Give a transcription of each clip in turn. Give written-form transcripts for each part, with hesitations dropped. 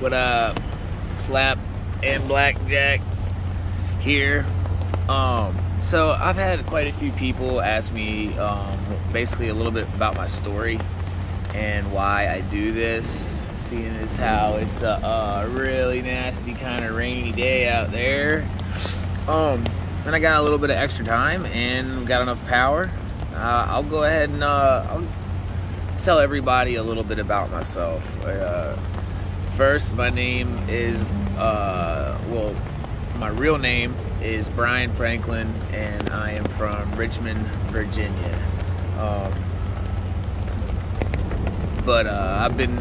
What up? Slap and Blackjack here. So I've had quite a few people ask me basically a little bit about my story and why I do this, seeing as how it's a really nasty kind of rainy day out there. And I got a little bit of extra time and got enough power. I'll go ahead and I'll tell everybody a little bit about myself. First, my name is, my real name is Brian Franklin, and I am from Richmond, Virginia. But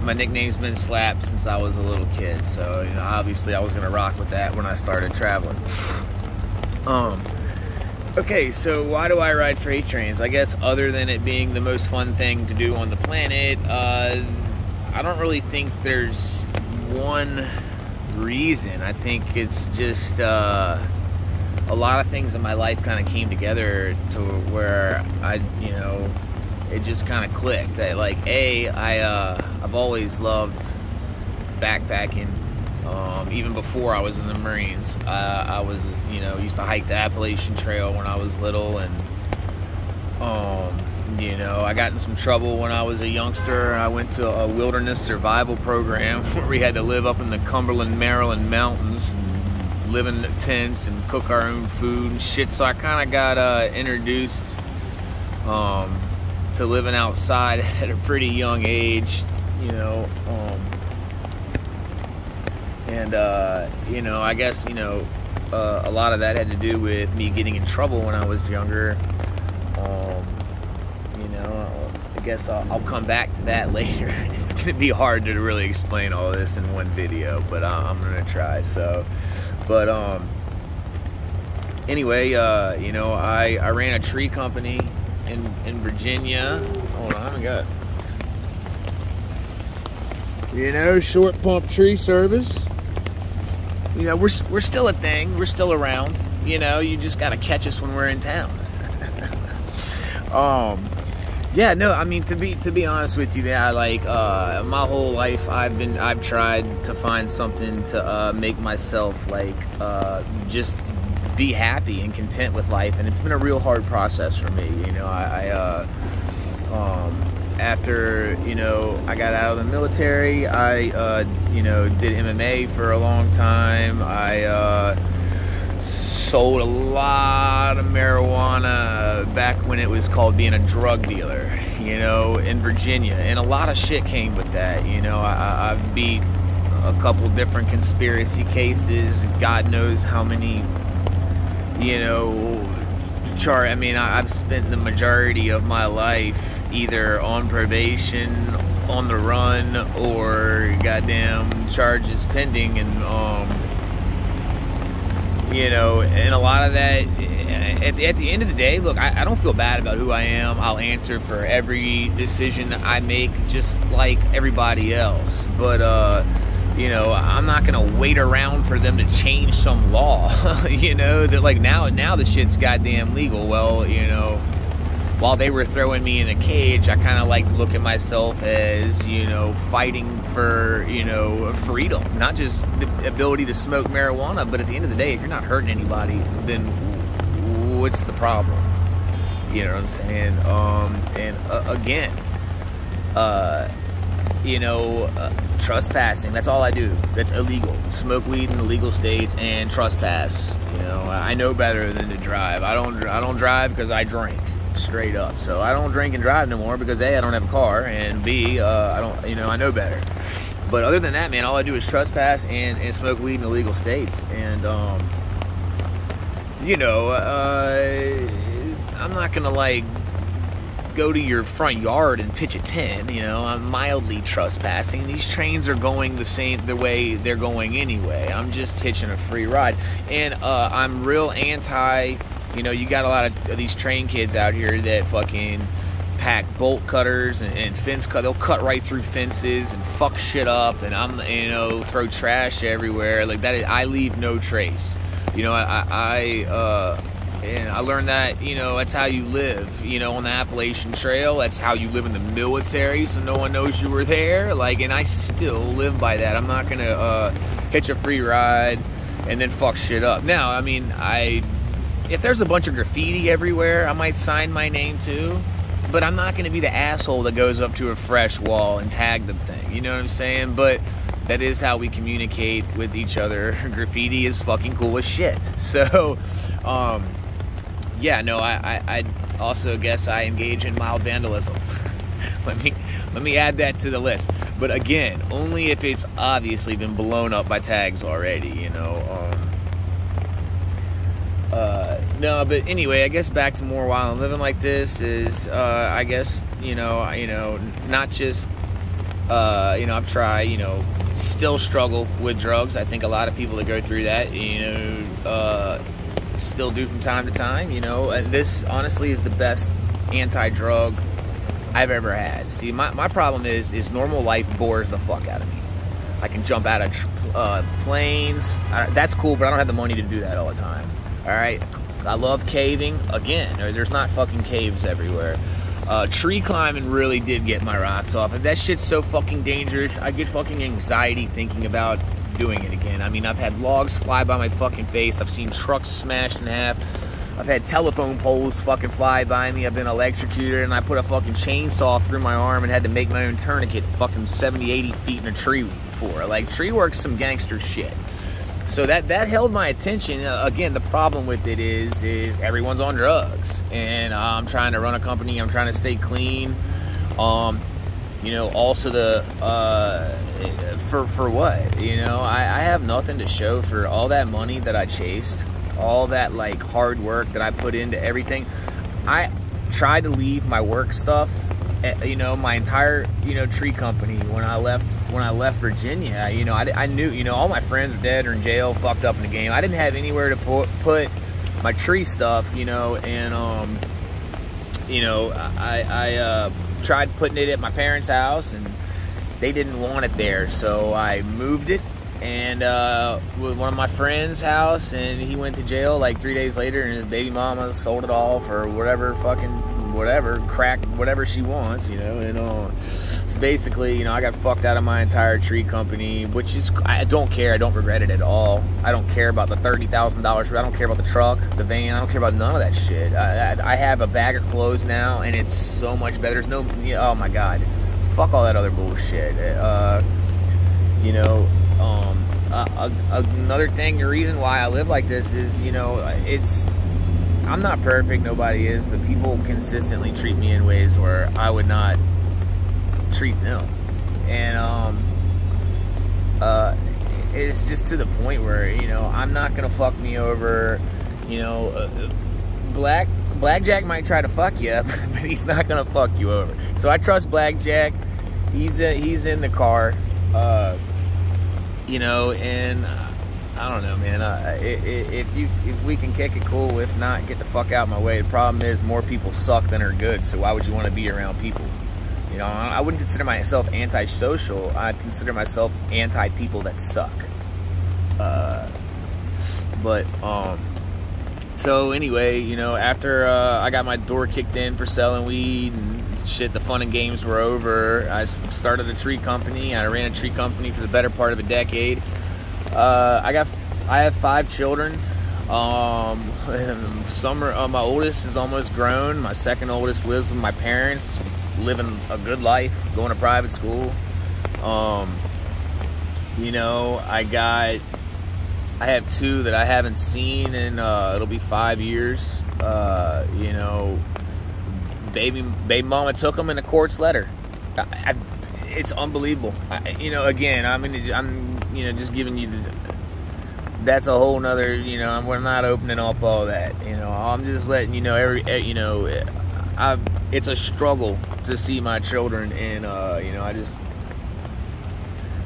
my nickname's been Slap since I was a little kid, so obviously I was gonna rock with that when I started traveling. Okay, so why do I ride freight trains? I guess other than it being the most fun thing to do on the planet, I don't really think there's one reason. I think it's just a lot of things in my life kind of came together to where it just kind of clicked. I've always loved backpacking. Even before I was in the Marines, I was, used to hike the Appalachian Trail when I was little, and I got in some trouble when I was a youngster. I went to a wilderness survival program where we had to live up in the Cumberland, Maryland mountains, and live in tents and cook our own food and shit. So I kind of got introduced to living outside at a pretty young age, I guess, a lot of that had to do with me getting in trouble when I was younger. I guess I'll come back to that later. It's going to be hard to really explain all this in one video, but I'm going to try. Anyway, I ran a tree company in Virginia. Hold on, I got short pump tree service. We're still a thing. We're still around. You just gotta catch us when we're in town. To be honest with you, my whole life I've tried to find something to make myself just be happy and content with life, and it's been a real hard process for me. After I got out of the military, I did MMA for a long time. I sold a lot of marijuana back when it was called being a drug dealer, in Virginia, and a lot of shit came with that. I've beat a couple different conspiracy cases. God knows how many. I've spent the majority of my life either on probation, on the run, or goddamn charges pending, and and a lot of that. At the end of the day, look, I don't feel bad about who I am. I'll answer for every decision I make, just like everybody else. But I'm not gonna wait around for them to change some law. That now the shit's goddamn legal. Well, while they were throwing me in a cage, I kind of like to look at myself as, fighting for, freedom. Not just the ability to smoke marijuana, but at the end of the day, if you're not hurting anybody, then what's the problem? You know what I'm saying? Trespassing, that's all I do. That's illegal. Smoke weed in illegal states and trespass. I know better than to drive. I don't drive because I drink. Straight up. So I don't drink and drive no more because A, I don't have a car, and B, I know better. But other than that, man, all I do is trespass and smoke weed in illegal states. And I'm not gonna go to your front yard and pitch a tent. I'm mildly trespassing. These trains are going the way they're going anyway. I'm just hitching a free ride. And I'm real anti. You got a lot of these train kids out here that fucking pack bolt cutters and fence cut. They'll cut right through fences and fuck shit up, and throw trash everywhere. I leave no trace. And I learned that, you know, that's how you live, you know, on the Appalachian Trail. That's how you live in the military, so no one knows you were there. Like, and I still live by that. I'm not gonna hitch a free ride and then fuck shit up. Now, I mean, if there's a bunch of graffiti everywhere, I might sign my name too. But I'm not gonna be the asshole that goes up to a fresh wall and tag the thing. You know what I'm saying? But that is how we communicate with each other. Graffiti is fucking cool as shit. So, yeah, no, I also guess I engage in mild vandalism. let me add that to the list. But again, only if it's obviously been blown up by tags already, you know. No, but anyway, I guess back to more while I'm living like this is, I guess, you know, not just, you know, I've tried, you know, still struggle with drugs. I think a lot of people that go through that, you know, still do from time to time, you know. And this honestly is the best anti-drug I've ever had. See, my problem is normal life bores the fuck out of me. I can jump out of planes. That's cool, but I don't have the money to do that all the time. All right, I love caving. Again, there's not fucking caves everywhere. Tree climbing really did get my rocks off. And that shit's so fucking dangerous. I get fucking anxiety thinking about doing it again. I mean, I've had logs fly by my fucking face. I've seen trucks smashed in half. I've had telephone poles fucking fly by me. I've been electrocuted, and I put a fucking chainsaw through my arm and had to make my own tourniquet fucking 70, 80 feet in a tree before. Like, tree work's some gangster shit. So that held my attention. Again, the problem with it is everyone's on drugs, and I'm trying to run a company. I'm trying to stay clean. You know, also for what? You know, I have nothing to show for all that money that I chased, all that like hard work that I put into everything. I tried to leave my work stuff, you know, my entire, you know, tree company when I left Virginia. You know, I knew, you know, all my friends were dead or in jail, fucked up in the game. I didn't have anywhere to put my tree stuff, you know, and you know, I tried putting it at my parents' house, and they didn't want it there, so I moved it. And with one of my friends' house, and he went to jail like 3 days later, and his baby mama sold it all for whatever crack, whatever she wants, you know. And so basically, you know, I got fucked out of my entire tree company, which is, I don't care. I don't regret it at all. I don't care about the $30,000. I don't care about the truck, the van. I don't care about none of that shit. I have a bag of clothes now, and it's so much better. There's no, oh my God, fuck all that other bullshit. You know, another thing, the reason why I live like this is, you know, I'm not perfect, nobody is, but people consistently treat me in ways where I would not treat them. And it's just to the point where, you know, I'm not gonna fuck me over. You know, Blackjack might try to fuck you up, but he's not gonna fuck you over. So I trust Blackjack. He's in the car. You know, and I don't know, man. If we can kick it, cool. If not, get the fuck out of my way. The problem is more people suck than are good. So why would you want to be around people? You know, I wouldn't consider myself antisocial. I'd consider myself anti-people that suck. So anyway, you know, after I got my door kicked in for selling weed and shit, the fun and games were over. I started a tree company. I ran a tree company for the better part of a decade. I have 5 children. My oldest is almost grown. My second oldest lives with my parents, living a good life, going to private school. You know, I have 2 that I haven't seen in it'll be 5 years. You know, baby mama took them in a court's letter. It's unbelievable. You know, again, I'm you know, just giving you that's a whole nother, you know, we're not opening up all that, you know. I'm just letting you know, you know, it's a struggle to see my children, and you know,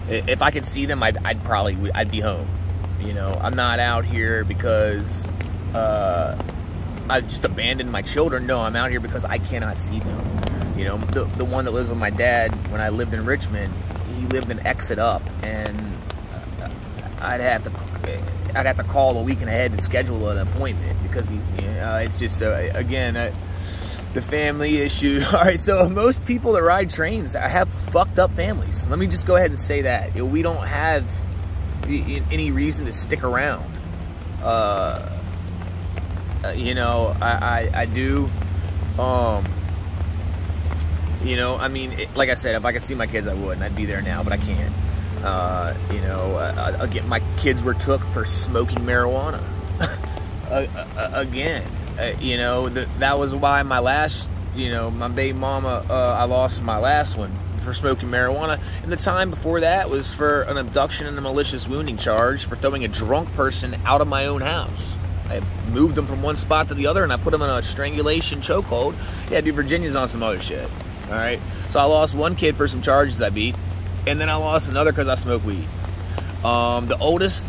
if I could see them, I'd be home. You know, I'm not out here because I just abandoned my children. No, I'm out here because I cannot see them. You know, the one that lives with my dad when I lived in Richmond, he lived an exit up, and I'd have to call a week ahead and schedule an appointment because he's, it's just, again, the family issue. All right, so most people that ride trains have fucked up families. Let me just go ahead and say that. We don't have any reason to stick around. You know, I do. You know, I mean, like I said, if I could see my kids, I would, and I'd be there now, but I can't. You know, again, my kids were took for smoking marijuana. Again, you know, that was why my last, you know, my baby mama, I lost my last one for smoking marijuana. And the time before that was for an abduction and a malicious wounding charge for throwing a drunk person out of my own house. I moved them from one spot to the other, and I put them in a strangulation chokehold. Yeah, dude, Virginia's on some other shit. All right, so I lost one kid for some charges I beat, and then I lost another because I smoked weed. My oldest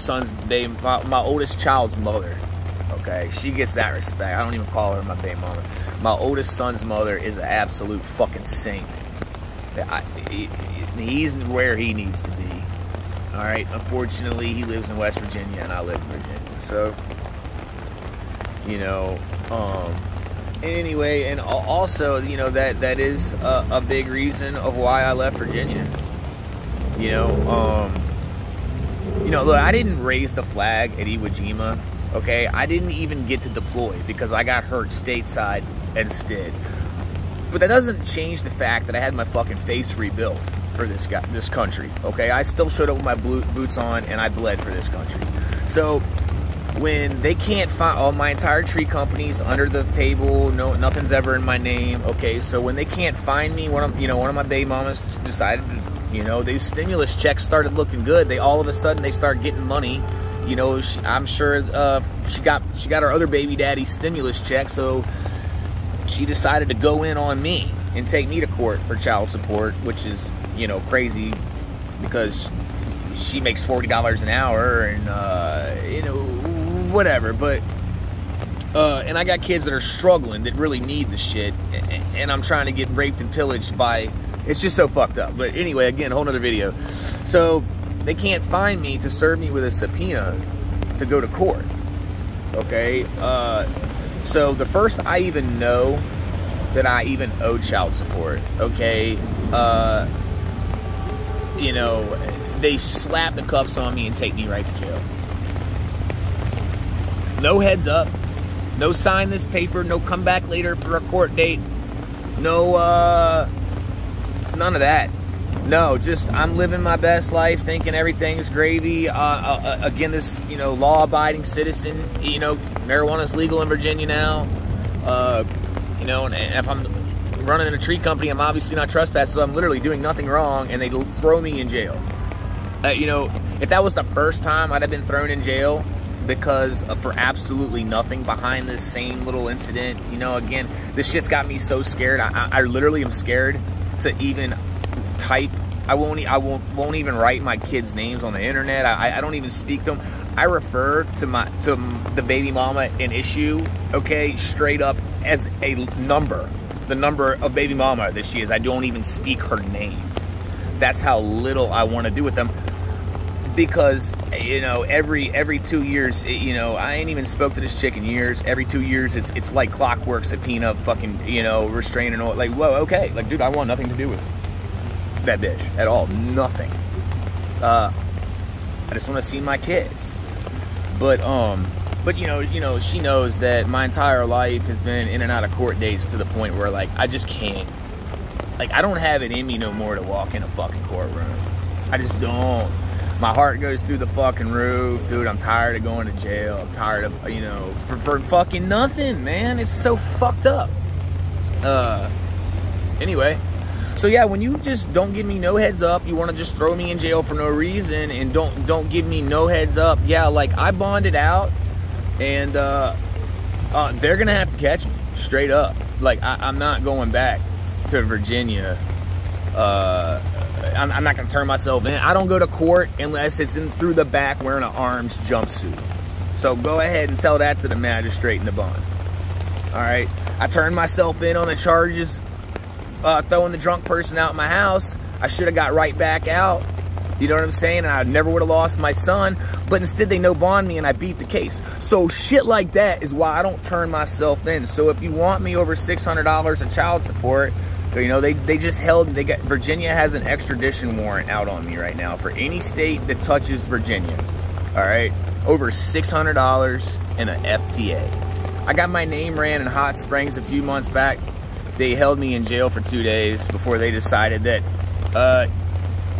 son's baby, my oldest child's mother. Okay, she gets that respect. I don't even call her my baby mama. My oldest son's mother is an absolute fucking saint. He's where he needs to be. All right. Unfortunately, he lives in West Virginia, and I live in Virginia. So, you know. Anyway, and also, you know, that is a big reason of why I left Virginia. You know, look, I didn't raise the flag at Iwo Jima, okay? I didn't even get to deploy because I got hurt stateside instead. But that doesn't change the fact that I had my fucking face rebuilt for this country, okay? I still showed up with my boots on, and I bled for this country. So when they can't find, my entire tree company's under the table, nothing's ever in my name, okay? So when they can't find me, one of my baby mamas decided to, you know, these stimulus checks started looking good. All of a sudden they start getting money. You know, I'm sure she got her other baby daddy's stimulus check, so she decided to go in on me and take me to court for child support, which is, you know, crazy because she makes $40 an hour and, you know, whatever. But, and I got kids that are struggling that really need the shit, and I'm trying to get raped and pillaged by, it's just so fucked up. But anyway, again, a whole nother video. So they can't find me to serve me with a subpoena to go to court, okay? So the first I even know that I even owe child support, okay, you know, they slap the cuffs on me and take me right to jail. No heads up, no sign this paper, no come back later for a court date, no, none of that. No, just I'm living my best life, thinking everything's gravy. Again, this, you know, law-abiding citizen. You know, marijuana's legal in Virginia now. You know, and if I'm running a tree company, I'm obviously not trespassing, so I'm literally doing nothing wrong, and they throw me in jail. You know, if that was the first time I'd have been thrown in jail because for absolutely nothing behind this same little incident, you know, again, this shit's got me so scared. I literally am scared to even type. I won't even write my kids' names on the internet. I don't even speak to them. I refer to the baby mama in issue, okay, straight up as a number, the number of baby mama that she is. I don't even speak her name. That's how little I want to do with them, because, you know, every 2 years, you know, I ain't even spoke to this chick in years. Every 2 years, it's like clockwork, subpoena, fucking, you know, restraining order. Like, whoa, okay, like, dude, I want nothing to do with that bitch at all. Nothing. I just want to see my kids. But you know, she knows that my entire life has been in and out of court dates to the point where, like, I just can't. Like, I don't have it in me no more to walk in a fucking courtroom. I just don't. My heart goes through the fucking roof, dude. I'm tired of going to jail. I'm tired of, you know, for fucking nothing, man. It's so fucked up. Anyway. So yeah, when you just don't give me no heads up, you want to just throw me in jail for no reason, and don't give me no heads up. Yeah, like, I bonded out, and they're gonna have to catch me straight up. Like, I'm not going back to Virginia. I'm not gonna turn myself in. I don't go to court unless it's in through the back wearing an arms jumpsuit. So go ahead and tell that to the magistrate and the bondsman. All right, I turned myself in on the charges. Throwing the drunk person out of my house. I should have got right back out You know what I'm saying? And I never would have lost my son, but instead they no bond me and I beat the case. So shit like that is why I don't turn myself in. So if you want me over $600 in child support, you know, they just held, Virginia has an extradition warrant out on me right now for any state that touches Virginia. All right, over $600 in an FTA. I got my name ran in Hot Springs a few months back. They held me in jail for 2 days before they decided that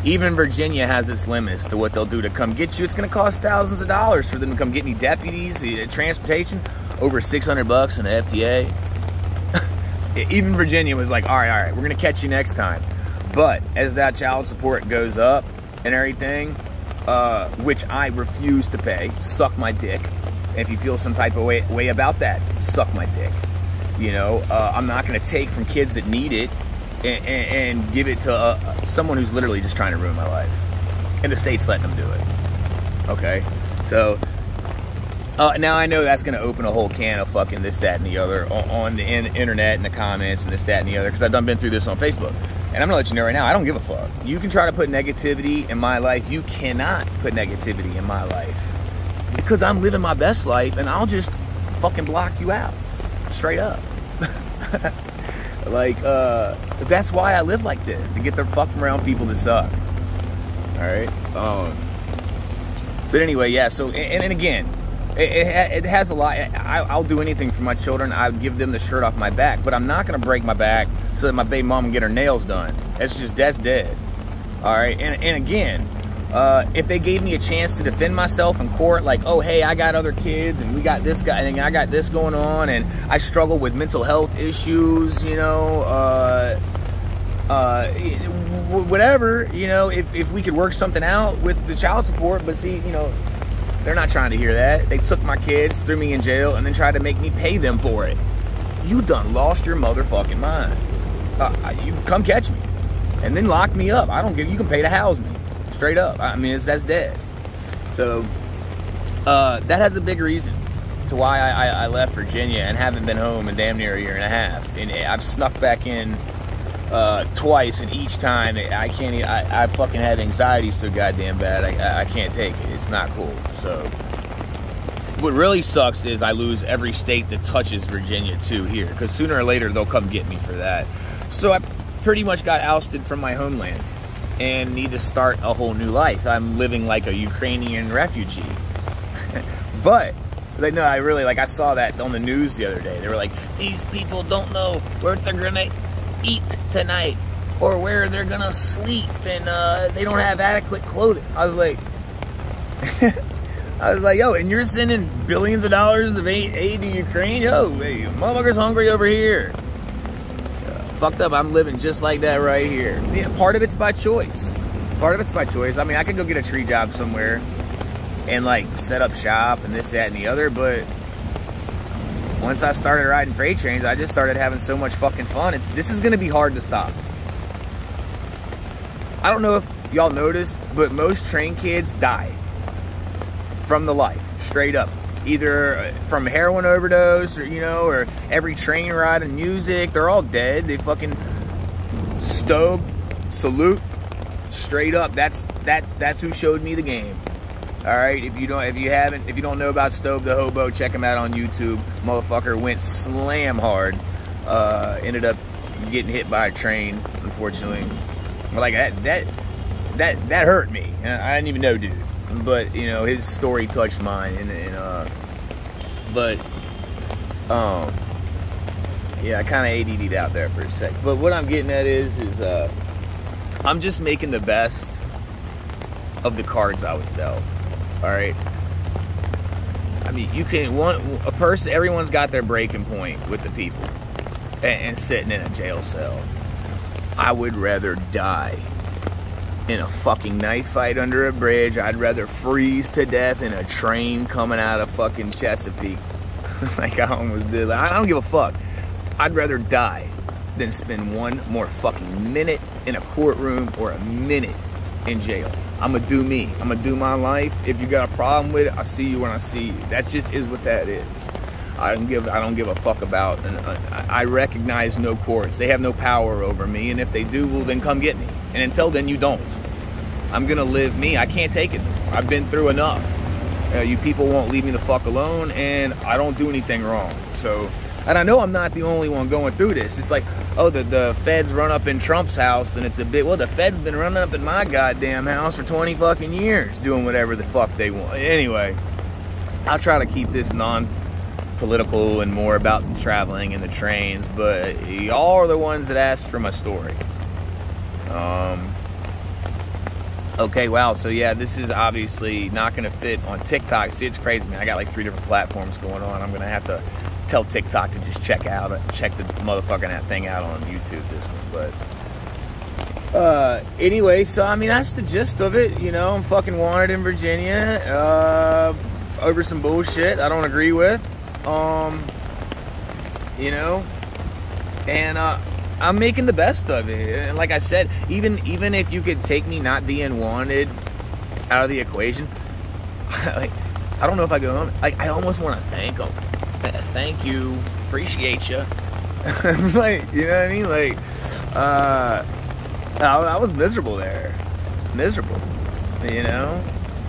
even Virginia has its limits to what they'll do to come get you. It's going to cost thousands of dollars for them to come get me deputies, transportation, over $600 in an FTA. Even Virginia was like, all right, we're going to catch you next time. But as that child support goes up and everything, which I refuse to pay, suck my dick. And if you feel some type of way about that, suck my dick. You know, I'm not going to take from kids that need it and give it to someone who's literally just trying to ruin my life. And the state's letting them do it. Okay? So, now I know that's going to open a whole can of fucking this, that, and the other on the internet and the comments and this, that, and the other, because I've been through this on Facebook. And I'm going to let you know right now, I don't give a fuck. You can try to put negativity in my life. You cannot put negativity in my life. Because I'm living my best life, and I'll just fucking block you out. Straight up. Like, that's why I live like this, to get the fuck from around people that suck. Alright? But anyway, yeah, so, and again, it has a lot. I'll do anything for my children. I'll give them the shirt off my back, but I'm not going to break my back so that my baby mom can get her nails done. That's dead. Alright? And again, if they gave me a chance to defend myself in court, like, oh, hey, I got other kids, and we got this guy, and I got this going on, and I struggle with mental health issues, you know, whatever, you know, if we could work something out with the child support, but see, you know, they're not trying to hear that. They took my kids, threw me in jail, and then tried to make me pay them for it. You done lost your motherfucking mind. You come catch me, and then lock me up. I don't give, you can pay to house me. Straight up. I mean, that's dead. So, that has a big reason to why I left Virginia and haven't been home in damn near a year and a half. And I've snuck back in twice, and each time I fucking have anxiety so goddamn bad. I can't take it. It's not cool. So, what really sucks is I lose every state that touches Virginia too here, because sooner or later they'll come get me for that. So I pretty much got ousted from my homeland and need to start a whole new life. I'm living like a Ukrainian refugee. But no, I really, like, I saw that on the news the other day. They were like, these people don't know where they're gonna eat tonight or where they're gonna sleep, and they don't have adequate clothing. I was like, yo, and you're sending billions of dollars of aid to Ukraine? Yo, hey, motherfuckers hungry over here. Fucked up. I'm living just like that right here. Yeah, part of it's by choice. Part of it's by choice. I mean, I could go get a tree job somewhere and, like, set up shop and this, that, and the other, but once I started riding freight trains, I just started having so much fucking fun. This is going to be hard to stop. I don't know if y'all noticed, but most train kids die from the life, straight up. Either from heroin overdose, or, you know, or every train ride and music, they're all dead. They fucking Stobe, salute, straight up. That's who showed me the game. All right, if you don't know about Stobe the Hobo, check him out on YouTube. Motherfucker went slam hard. Ended up getting hit by a train, unfortunately. Like that hurt me. I didn't even know, dude. But, you know, his story touched mine, yeah, I kind of ADD'd out there for a sec. But what I'm getting at is I'm just making the best of the cards I was dealt. All right. I mean, everyone's got their breaking point with the people and sitting in a jail cell. I would rather die in a fucking knife fight under a bridge. I'd rather freeze to death in a train coming out of fucking Chesapeake. Like I almost did. I don't give a fuck. I'd rather die than spend one more fucking minute in a courtroom or a minute in jail. I'm gonna do me. I'm gonna do my life. If you got a problem with it, I'll see you when I see you. That just is what that is. I don't give a fuck about, and I recognize no courts. They have no power over me, and if they do, well, then come get me. And until then, you don't. I'm gonna live me. I can't take it. I've been through enough. You people won't leave me the fuck alone, and I don't do anything wrong. So, and I know I'm not the only one going through this. It's like, oh, the feds run up in Trump's house, and it's a bit, well, the feds been running up in my goddamn house for 20 fucking years, doing whatever the fuck they want. Anyway, I'll try to keep this non-political and more about the traveling and the trains, but y'all are the ones that asked for my story. Okay, wow, so yeah, this is obviously not going to fit on TikTok. See, it's crazy, man. I got like 3 different platforms going on. I'm going to have to tell TikTok to just check the motherfucking thing out on YouTube, this one. But anyway, so I mean, that's the gist of it. You know, I'm fucking wanted in Virginia over some bullshit I don't agree with. You know, and I'm making the best of it. And like I said, even if you could take me not being wanted out of the equation, like, I don't know if I go home. Like, I almost want to thank them. Thank you, appreciate you. Like, you know what I mean? Like, I was miserable there. Miserable. You know?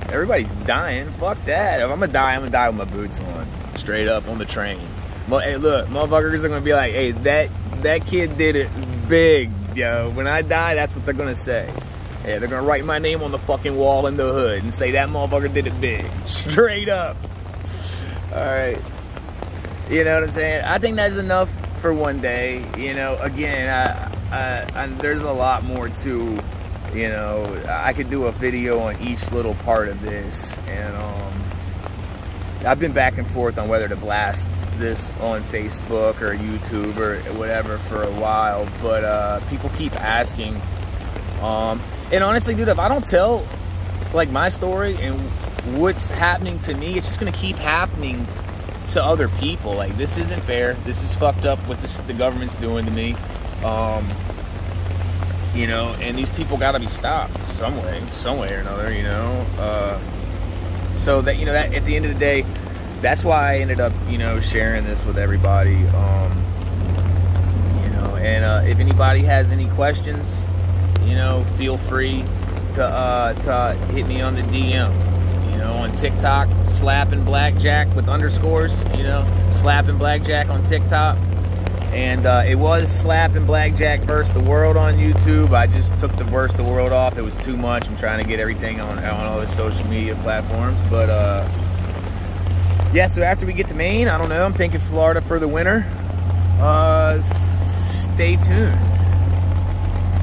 Everybody's dying. Fuck that. If I'm gonna die, I'm gonna die with my boots on. Straight up on the train. Well, hey, look, motherfuckers are gonna be like, hey, that kid did it big, yo. When I die, that's what they're gonna say. Yeah, they're gonna write my name on the fucking wall in the hood and say that motherfucker did it big. Straight up. Alright. You know what I'm saying? I think that's enough for one day. You know, again, there's a lot more to, you know, I could do a video on each little part of this. And I've been back and forth on whether to blast this on Facebook or YouTube or whatever for a while, but people keep asking, and honestly, dude, if I don't tell like my story and what's happening to me, it's just gonna keep happening to other people. Like, this isn't fair. This is fucked up what the government's doing to me. You know, and these people gotta be stopped some way or another, you know. So that, you know, that at the end of the day, that's why I ended up, you know, sharing this with everybody. You know, and if anybody has any questions, you know, feel free to hit me on the DM. You know, on TikTok, slapping blackjack with underscores. You know, slapping blackjack on TikTok. And it was slapping blackjack versus the world on YouTube. I just took the versus the world off. It was too much. I'm trying to get everything on all the social media platforms, but yeah, so after we get to Maine, I don't know, I'm thinking Florida for the winter. Stay tuned.